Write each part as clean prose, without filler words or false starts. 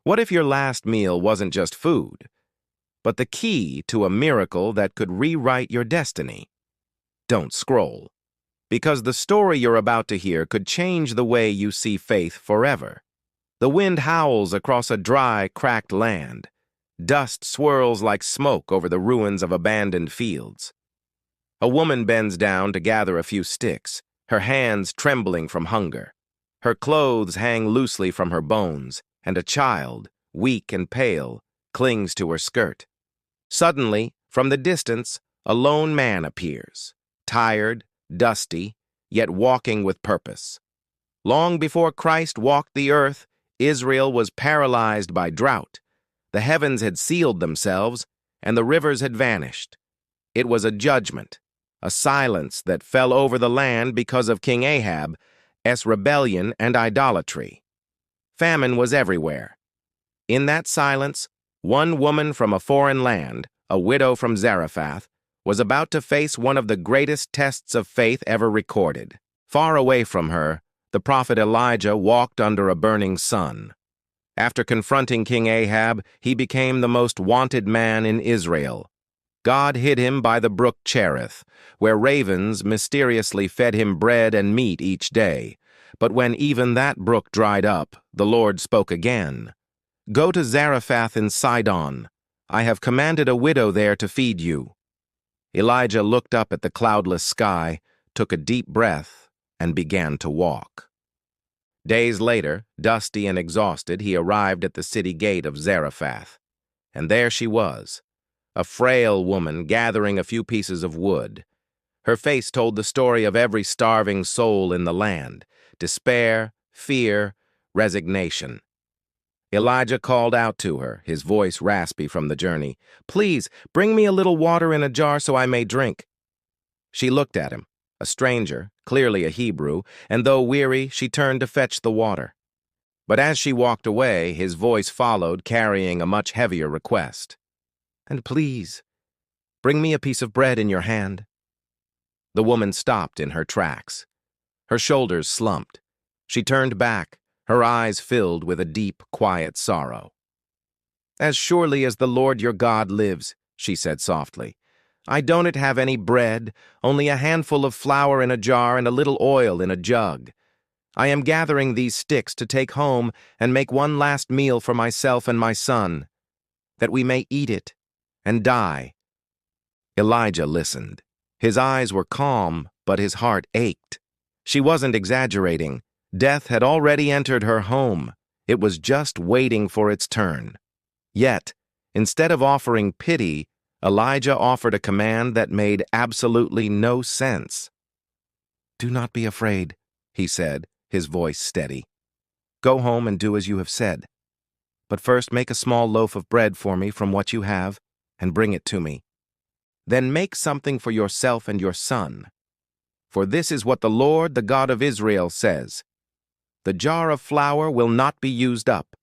What if your last meal wasn't just food, but the key to a miracle that could rewrite your destiny? Don't scroll, because the story you're about to hear could change the way you see faith forever. The wind howls across a dry, cracked land. Dust swirls like smoke over the ruins of abandoned fields. A woman bends down to gather a few sticks, her hands trembling from hunger. Her clothes hang loosely from her bones, and a child, weak and pale, clings to her skirt. Suddenly, from the distance, a lone man appears, tired, dusty, yet walking with purpose. Long before Christ walked the earth, Israel was paralyzed by drought. The heavens had sealed themselves, and the rivers had vanished. It was a judgment, a silence that fell over the land because of King Ahab's rebellion and idolatry. Famine was everywhere. In that silence, one woman from a foreign land, a widow from Zarephath, was about to face one of the greatest tests of faith ever recorded. Far away from her, the prophet Elijah walked under a burning sun. After confronting King Ahab, he became the most wanted man in Israel. God hid him by the brook Cherith, where ravens mysteriously fed him bread and meat each day. But when even that brook dried up, the Lord spoke again. "Go to Zarephath in Sidon. I have commanded a widow there to feed you." Elijah looked up at the cloudless sky, took a deep breath, and began to walk. Days later, dusty and exhausted, he arrived at the city gate of Zarephath. And there she was, a frail woman gathering a few pieces of wood. Her face told the story of every starving soul in the land: despair, fear, resignation. Elijah called out to her, his voice raspy from the journey. "Please, bring me a little water in a jar so I may drink." She looked at him, a stranger, clearly a Hebrew, and though weary, she turned to fetch the water. But as she walked away, his voice followed, carrying a much heavier request. "And please, bring me a piece of bread in your hand." The woman stopped in her tracks. Her shoulders slumped. She turned back, her eyes filled with a deep, quiet sorrow. "As surely as the Lord your God lives," she said softly, "I don't have any bread, only a handful of flour in a jar and a little oil in a jug. I am gathering these sticks to take home and make one last meal for myself and my son, that we may eat it and die." Elijah listened. His eyes were calm, but his heart ached. She wasn't exaggerating. Death had already entered her home. It was just waiting for its turn. Yet, instead of offering pity, Elijah offered a command that made absolutely no sense. "Do not be afraid," he said, his voice steady. "Go home and do as you have said. But first make a small loaf of bread for me from what you have, and bring it to me. Then make something for yourself and your son. For this is what the Lord, the God of Israel, says: the jar of flour will not be used up,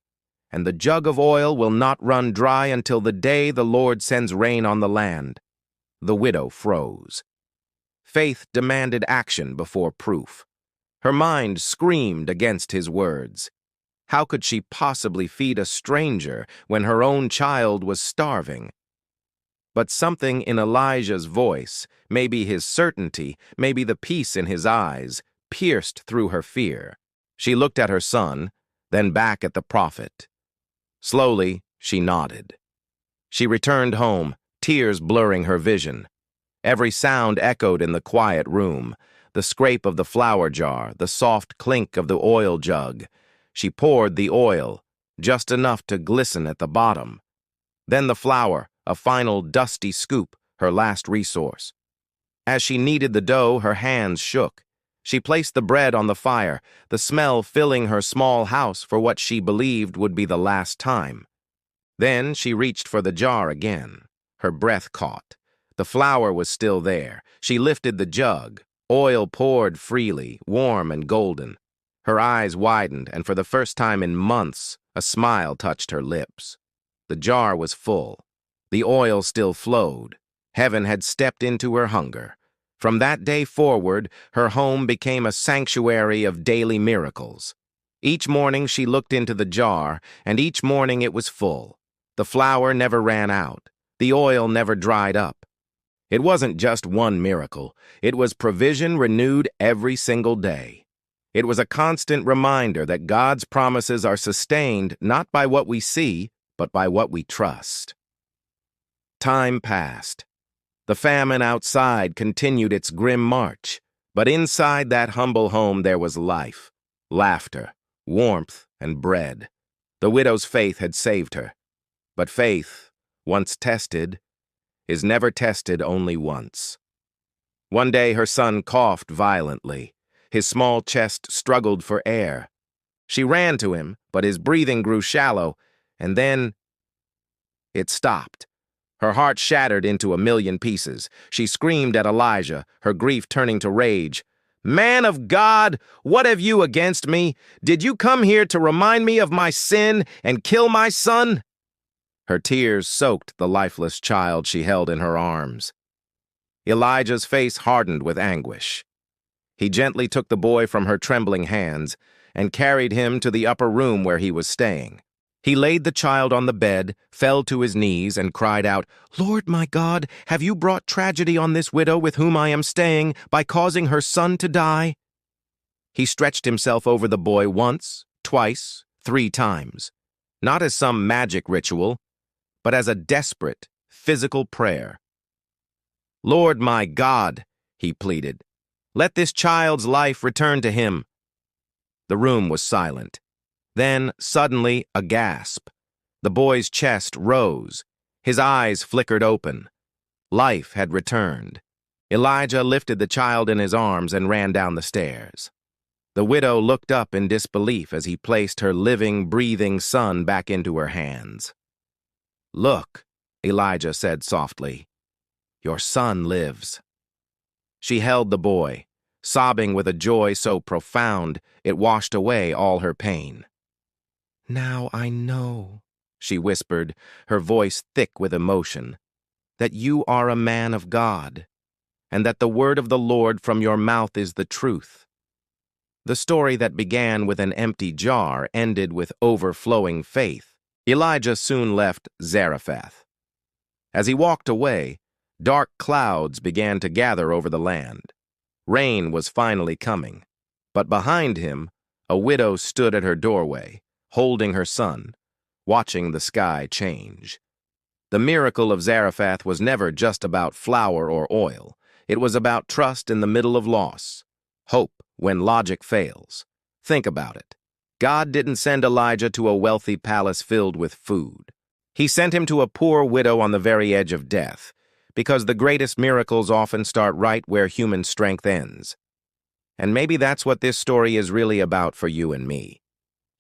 and the jug of oil will not run dry until the day the Lord sends rain on the land." The widow froze. Faith demanded action before proof. Her mind screamed against his words. How could she possibly feed a stranger when her own child was starving? But something in Elijah's voice, maybe his certainty, maybe the peace in his eyes, pierced through her fear. She looked at her son, then back at the prophet. Slowly, she nodded. She returned home, tears blurring her vision. Every sound echoed in the quiet room: the scrape of the flour jar, the soft clink of the oil jug. She poured the oil, just enough to glisten at the bottom. Then the flour, a final dusty scoop, her last resource. As she kneaded the dough, her hands shook. She placed the bread on the fire, the smell filling her small house for what she believed would be the last time. Then she reached for the jar again. Her breath caught. The flour was still there. She lifted the jug. Oil poured freely, warm and golden. Her eyes widened, and for the first time in months, a smile touched her lips. The jar was full. The oil still flowed. Heaven had stepped into her hunger. From that day forward, her home became a sanctuary of daily miracles. Each morning she looked into the jar, and each morning it was full. The flour never ran out. The oil never dried up. It wasn't just one miracle. It was provision renewed every single day. It was a constant reminder that God's promises are sustained not by what we see, but by what we trust. Time passed. The famine outside continued its grim march, but inside that humble home there was life, laughter, warmth, and bread. The widow's faith had saved her. But faith, once tested, is never tested only once. One day her son coughed violently. His small chest struggled for air. She ran to him, but his breathing grew shallow, and then it stopped. Her heart shattered into a million pieces. She screamed at Elijah, her grief turning to rage. "Man of God, what have you against me? Did you come here to remind me of my sin and kill my son?" Her tears soaked the lifeless child she held in her arms. Elijah's face hardened with anguish. He gently took the boy from her trembling hands and carried him to the upper room where he was staying. He laid the child on the bed, fell to his knees, and cried out, "Lord my God, have you brought tragedy on this widow with whom I am staying by causing her son to die?" He stretched himself over the boy once, twice, 3 times, not as some magic ritual, but as a desperate, physical prayer. "Lord my God," he pleaded, "let this child's life return to him." The room was silent. Then, suddenly, a gasp. The boy's chest rose. His eyes flickered open. Life had returned. Elijah lifted the child in his arms and ran down the stairs. The widow looked up in disbelief as he placed her living, breathing son back into her hands. "Look," Elijah said softly, "your son lives." She held the boy, sobbing with a joy so profound it washed away all her pain. "Now I know," she whispered, her voice thick with emotion, "that you are a man of God, and that the word of the Lord from your mouth is the truth." The story that began with an empty jar ended with overflowing faith. Elijah soon left Zarephath. As he walked away, dark clouds began to gather over the land. Rain was finally coming, but behind him, a widow stood at her doorway, holding her son, watching the sky change. The miracle of Zarephath was never just about flour or oil. It was about trust in the middle of loss, hope when logic fails. Think about it. God didn't send Elijah to a wealthy palace filled with food. He sent him to a poor widow on the very edge of death, because the greatest miracles often start right where human strength ends. And maybe that's what this story is really about for you and me.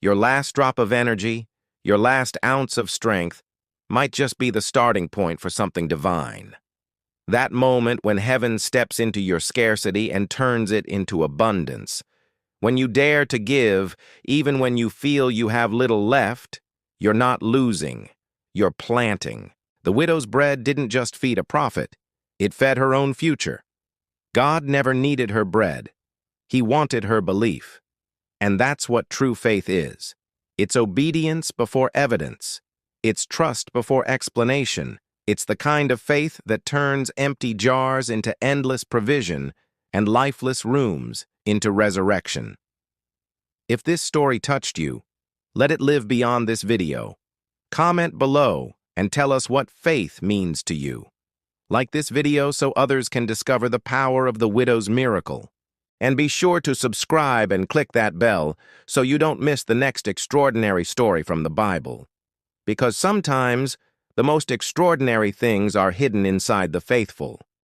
Your last drop of energy, your last ounce of strength, might just be the starting point for something divine. That moment when heaven steps into your scarcity and turns it into abundance. When you dare to give, even when you feel you have little left, you're not losing, you're planting. The widow's bread didn't just feed a prophet, it fed her own future. God never needed her bread. He wanted her belief. And that's what true faith is. It's obedience before evidence. It's trust before explanation. It's the kind of faith that turns empty jars into endless provision and lifeless rooms into resurrection. If this story touched you, let it live beyond this video. Comment below and tell us what faith means to you. Like this video so others can discover the power of the widow's miracle. And be sure to subscribe and click that bell so you don't miss the next extraordinary story from the Bible. Because sometimes the most extraordinary things are hidden inside the faithful.